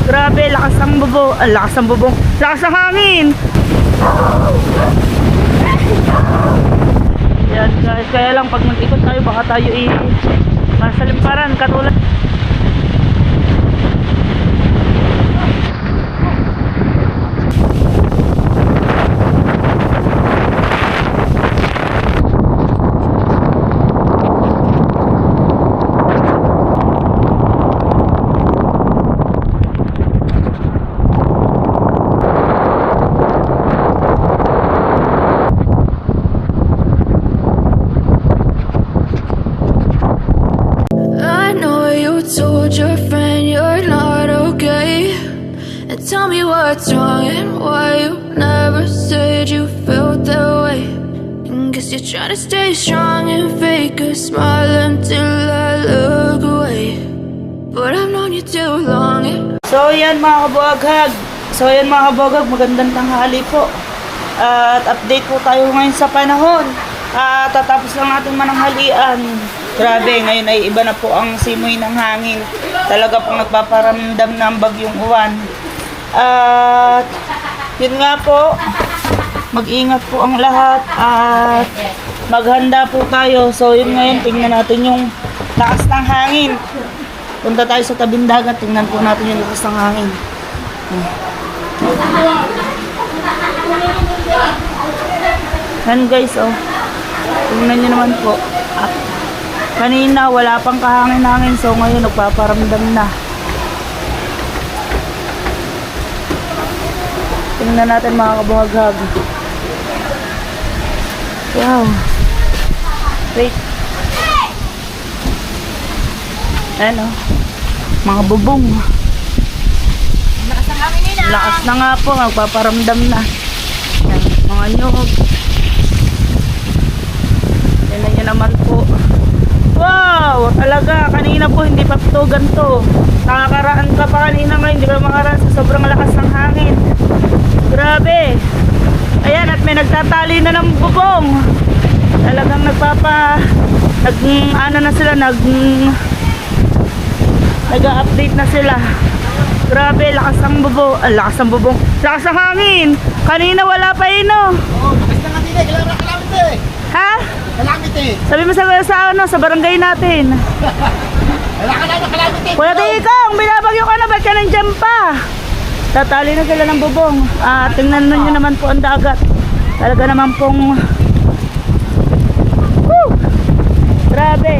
Grabe, lakas ng bubong. Lakas ng bubong. Lakas ng hangin. Yan guys, kaya lang pag nag-ikot tayo baka tayo masalimparan katulad. Tell me what's wrong and why you never said you felt that way. And guess you're trying to stay strong and fake a smile until I look away. But I've known you too long. So yan mga kabuaghag. Magandang tanghali po. At update po tayo ngayon sa panahon. Tatapos lang natin mananghalian. Grabe, ngayon ay iba na po ang simoy ng hangin. Talaga pong nagpaparamdam ng bagyong uwan. At yun nga po, mag-ingat po ang lahat at maghanda po tayo. So yun ngayon, tingnan natin yung lakas ng hangin. Punta tayo sa tabing dagat, tingnan po natin yung lakas ng hangin. Yan guys, oh. Tingnan nyo naman po. Kanina wala pang kahangin-hangin, so ngayon nagpaparamdam na. Tingnan natin mga kabuhaghag. Wow. Wait. Ayan o. Mga bubong. Lakas ng hangin nila. Lakas na nga po. Magpaparamdam na. Ayan, mga nyog. Tingnan nyo naman po. Wow! Talaga. Kanina po hindi pa ito ganito. Nakakaraan ka pa kanina ngayon. Hindi ka makaraan sa sobrang lakas ng hangin. Grabe. Ayan, at may nagtatali na ng bubong. Talagang nag-update na sila. Grabe, lakas ng bubong. Lakas ng bubong. Lakas ng hangin. Kanina wala pa no. Oo, lakas na natin eh. Kailangan kalamit eh. Ha? Kalamit eh. Sabi mo sa barangay natin. Kailangan na kalamit eh. Kuya Tikong, binabagyo ka na. Ba't ka nandiyan pa? Tatali na sila ng bubong. Tingnan nyo naman po ang dagat. Talaga naman pong grabe.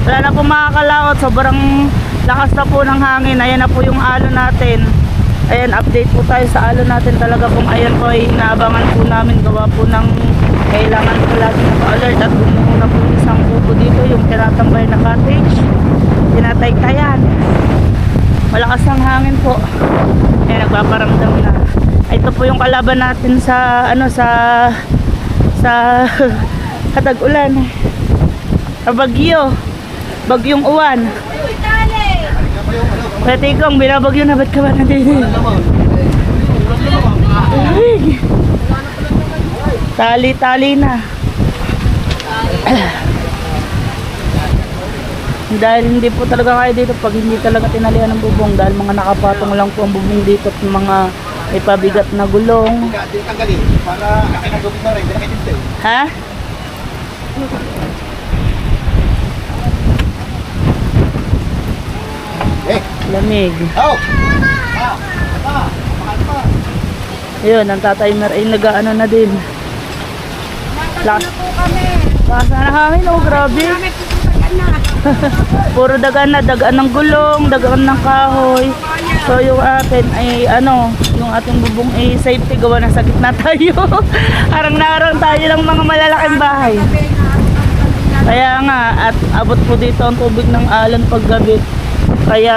Wala na po makakalaot. Sobrang lakas na po ng hangin. Ayan na po yung alon natin. Ayan, update po tayo sa alon natin. Talaga pong ayan po ay inaabangan po namin. Gawa po ng kailangan po lagi naka-alert. At bumuo na po isang kubo dito. Yung tinatambay na cottage. Tinatay-tayan. Malakas ang hangin po. Ayan, nagpaparamdam na. Ito po yung kalaban natin sa katag-ulan. Sa bagyo. Bagyong uwan. Kaya Tikong, binabagyo na. Ba't ka ba natin? Tali-tali na. Dahil hindi po talaga kaya dito pag hindi talaga tinalian ng bubong. Dahil mga nakapatong lang po ang bubong dito at mga may pabigat na gulong. Tanggalin para nakinagawin na rin. Hindi nakitintay. Ha? Lamig. Oh! Yun, ang tatay Mer ay nag-ano na din. Lakas po kami. na hangin, oh, grabe. Puro dagan ng gulong, dagan ng kahoy. So yung atin ay yung ating bubong ay safety, gawa na sa gitna tayo. Arang-narang tayo ng mga malalaking bahay. Kaya nga, at abot po dito ang tubig ng alon pag gabi. Kaya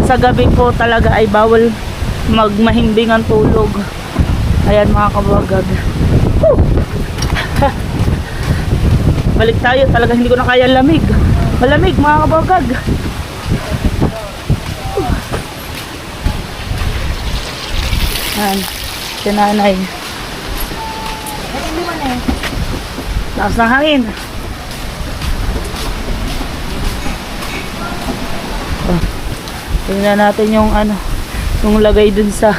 sa gabi po talaga ay bawal magmahimbing ang tulog. Ayan mga kabuhaghag. Balik tayo, talaga hindi ko na kaya lamig. Malamig mga kabuhaghag. Ayan, si nanay. Lakas ng hangin. Oh. Tingnan natin yung ano, yung lagay dun sa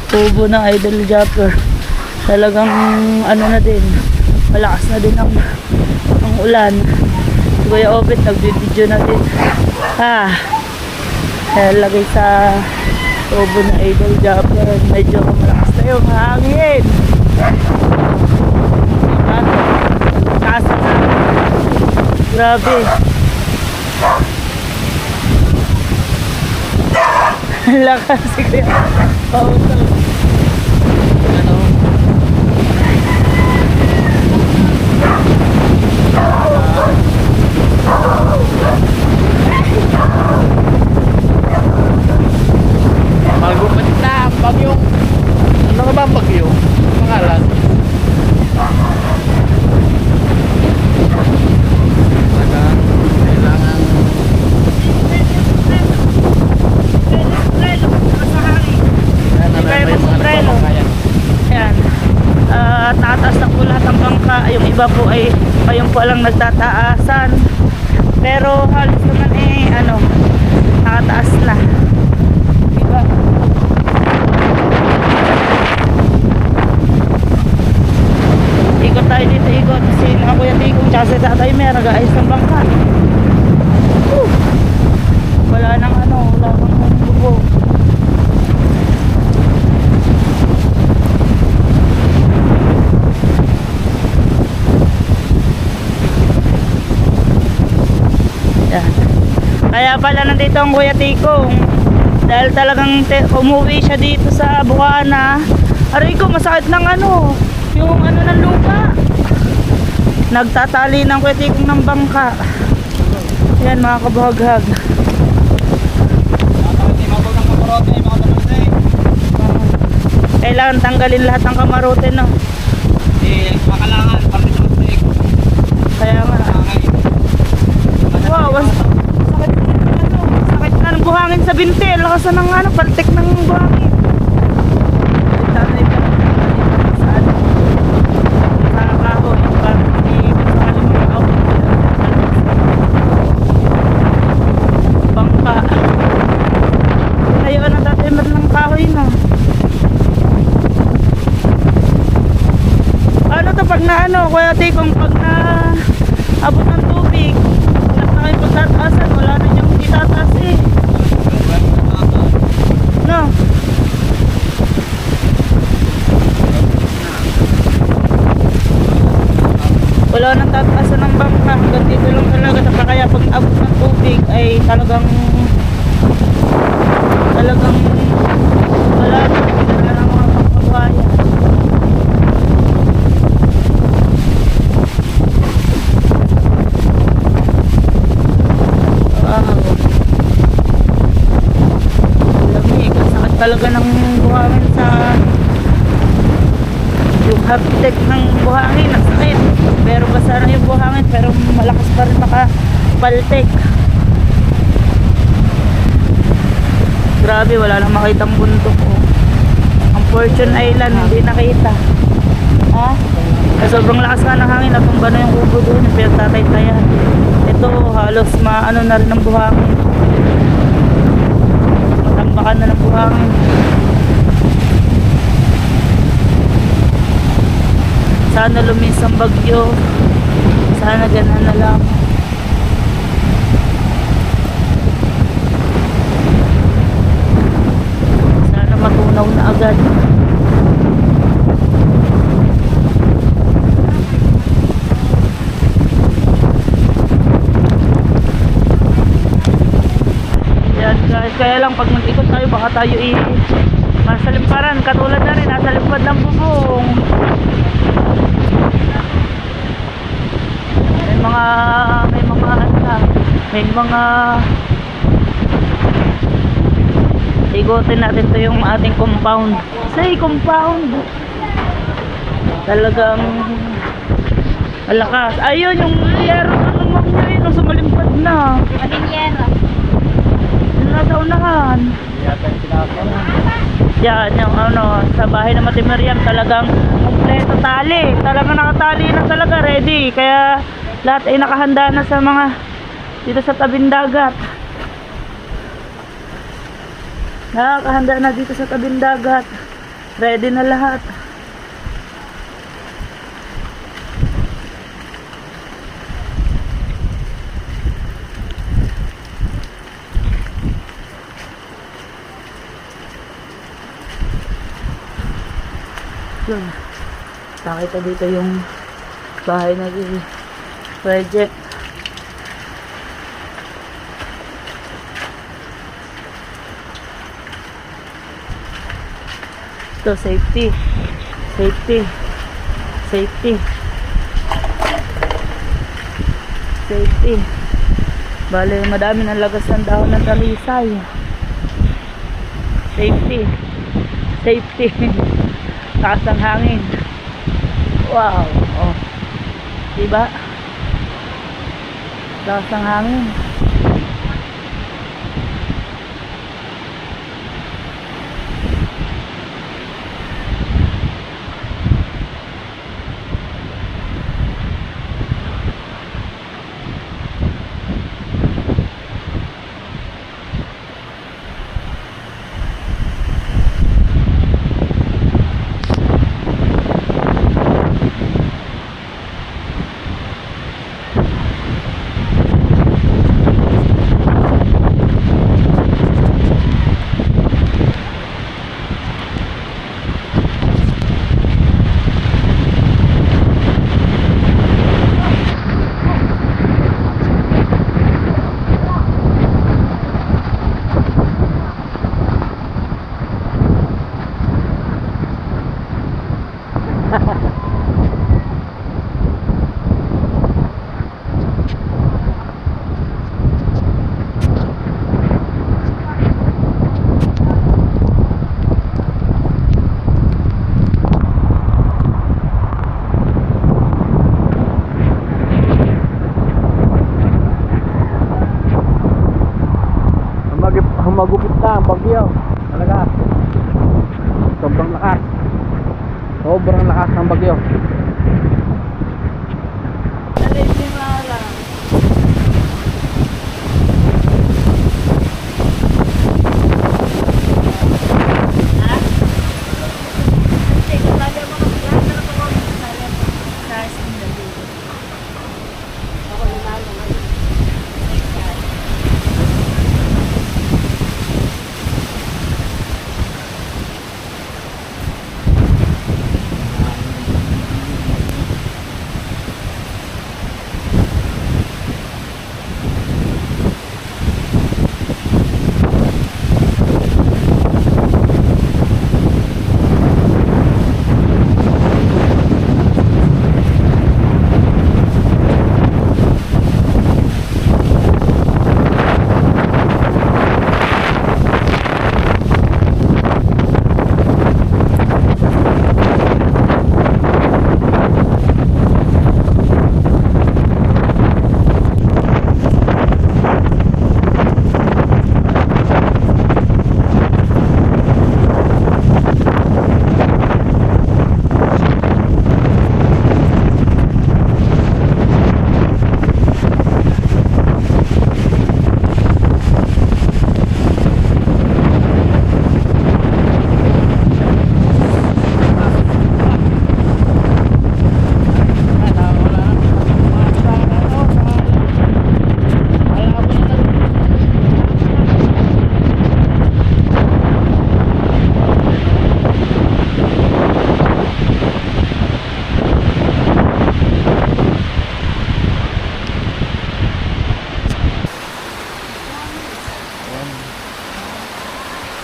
kubo ng Idol Japper. Talagang ano na din, malakas na din ang ulan. Si Kuya Obet nagbibideo na din. Lagay sa kubo ng Idol Japper. Medyo malakas na yung hangin. Nasa na. Grabe. Lakas si Kuya. Pauto. Ano? Magupit na ang bagyong. Ano ka ba ang bagyo? Pangalan? Kailangan Ayan. Tataas na po lahat ang bangka. Yung iba po ay ngayon po lang nagtataasan. Pero halos naman nakataas na. Diba? Ikot tayo dito, ikot. Kasi mga Kuya Tigong tsaka si Tatay Mer nag-aayos ng bangka. Wala nang wala nang bubog. Yan. Kaya pala nandito ang Kuya Tikong dahil talagang umuwi siya dito sa Bukana. Aray ko, masakit ng yung ng lupa. Nagtatali ng Kuya Tikong ng bangka. Yan mga kabuhaghag. Kailangan tanggalin lahat ng kamarote, no? Makalangan, pag-traffic. Kaya nga. Wow, sakit na ng buhangin sa binti. Lakas na ng paltik ng buhangin. Sa kahoy, para hindi masakali mga kahoy. Bangka. Pinayuan ang tatimad ng kahoy, no? Ano to pag Kuya Tikong, pag na abot ng tubig, wala na kayong pagtataasan, wala na niyang hindi tataas eh. No? Wala nang tataasan ng bangka, hanggang dito lang talaga. Kaya pag abot ng tubig ay talagang wala na, wala na mga pagkabayan. Lamig, sakit talaga ng buhangin sa yung haptek ng buhangin, sakit. Pero basa na yung buhangin, pero malakas pa rin makapaltek. Grabe, wala nang makitang bundok. Ang Fortune Island, hindi nakita. Sobrang lakas nga ng hangin, natumba na yung kubo doon, yung pinagtatay-tayan. Ito, halos na rin ang buhangin. Matambakan na ng buhangin. Sana lumis ang bagyo. Sana ganahan na lang. Sana matunaw na agad. Kaya lang pag nag-ikot tayo baka tayo nasa limparan, katulad na rin nasa limpad ng bubong. May mga igutin natin to yung ating compound. Say compound, talagang malakas. Ayun yung yero nyo yun, sumalimpad na. Anong yero? Nasa unahan. Yan, yung sa bahay ng Mati Miriam, talagang kompleto tali. Talagang nakatali na talaga, ready. Kaya lahat ay nakahanda na sa mga dito sa tabing dagat. Nakakahanda na dito sa tabing dagat. Ready na lahat. So, nakita dito yung bahay na dito. Project. Ito, safety. Safety. Safety. Safety. Bale, madami ng lagas ng dahon ng talisay. Safety. Safety. Taas ang hangin. Wow. Oh. Diba? Taas ang hangin. Magupit na ang bagyo. Talaga. Sobrang lakas. Sobrang lakas ng bagyo.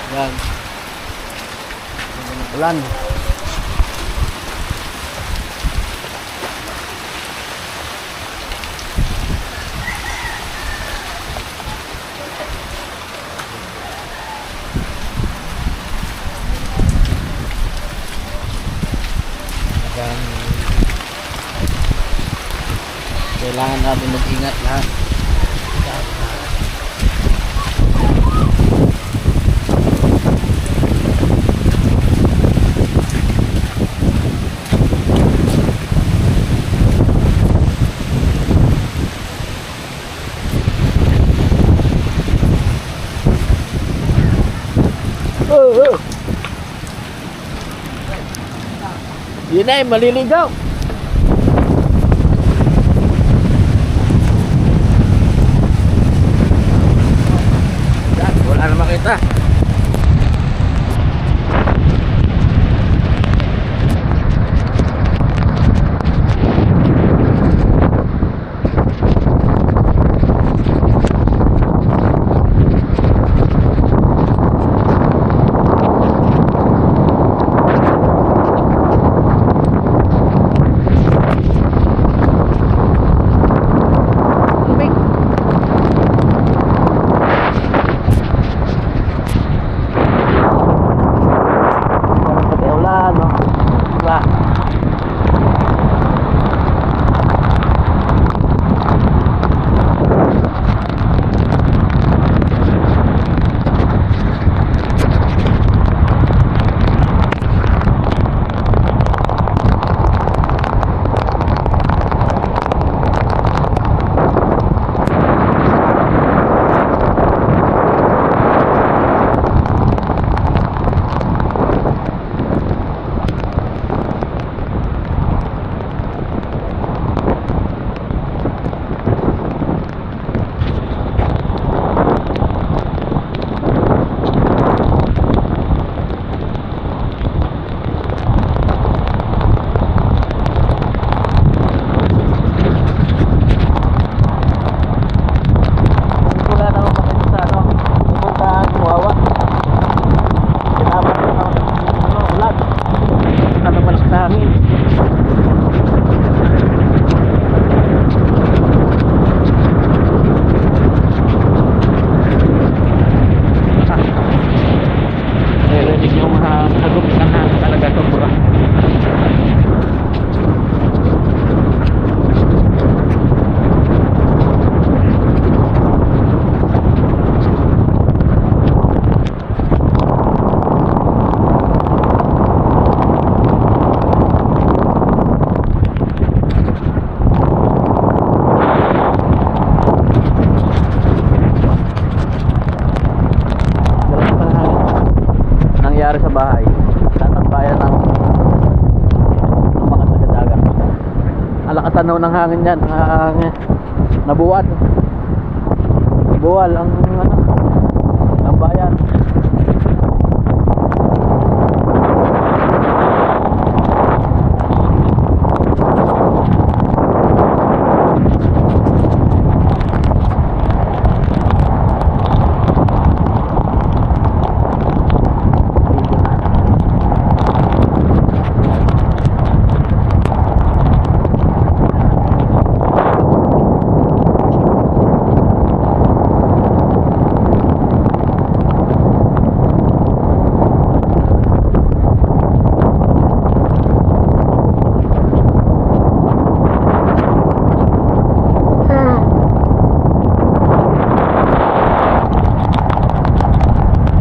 Yan. Ulan. Yan. Kailangan natin mag-ingat lahat. Yun na, maliligaw. Yan, wala na makita. Tubig. Pati ulan, no? Diba? Wala na ako makita sa ano, pumunta ang Wawa. Kinabot ko na ano, ulan. Ano malakas na hangin. Narinig yung hagop ng hangin talaga sobra. Malakas ang hangin. Nangyari sa bahay, tatambayan ng mga taga-dagat. Ang lakas ano ng hangin yan, nabuwal ang ano, ang bayan.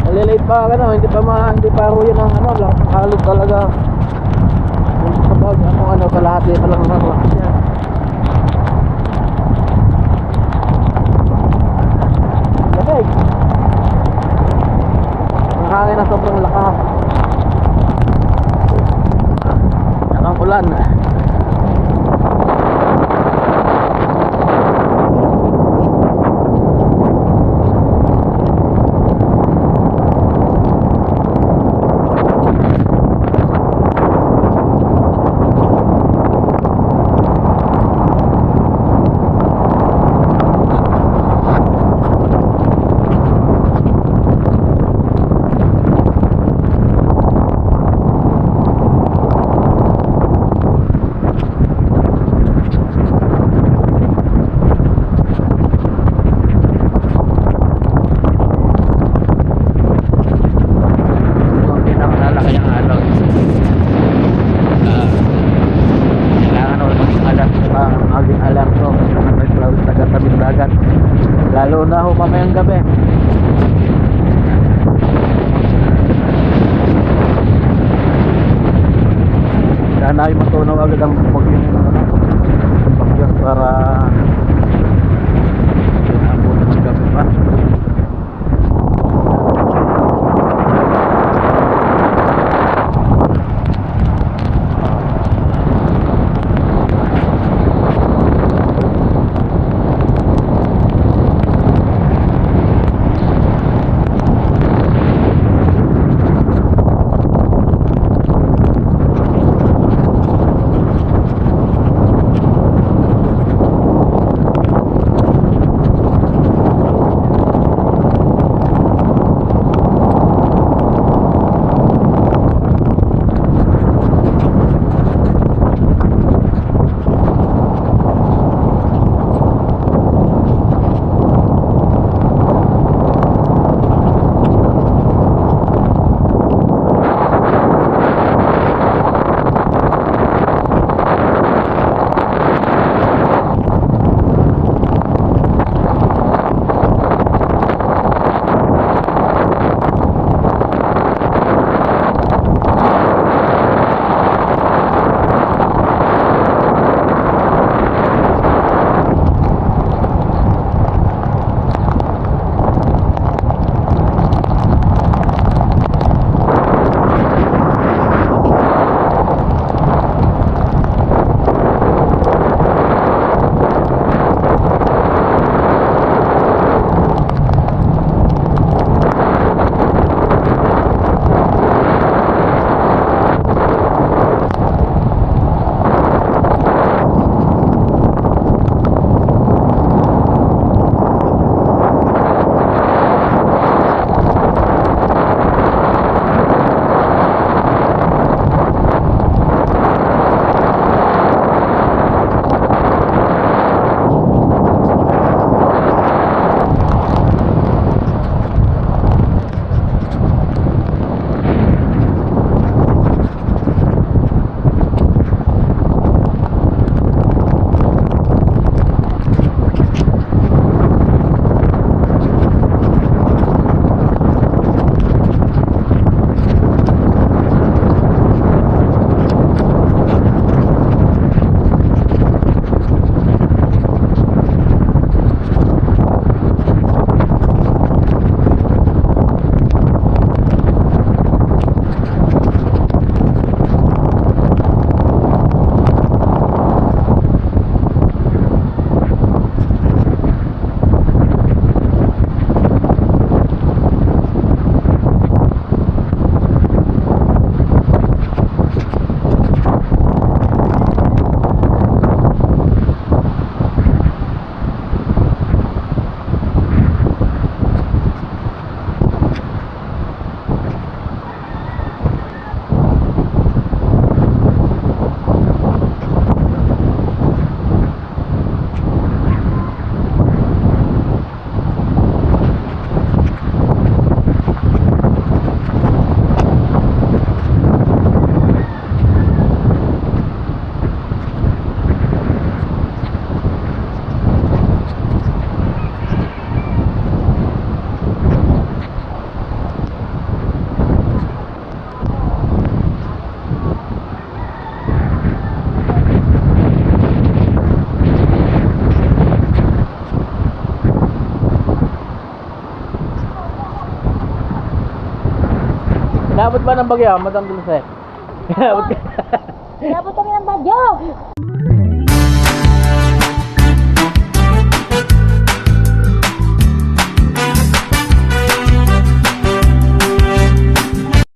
Nalilate pa ano, hindi pa ro yan ang ano, lakas ng halog talaga. Yung kapag ano kalahati pa lang ang lakas yan. Lamig. Ang hangin na sobrang lakas. Ang ulan. Lalo na ho mamayang gabi. Sana ay matunaw agad ang bagyo para abot ng gabi pa. Inabot ba ng bagyo, Madam Dulce? Inabot ka. Inabot kami ng bagyo.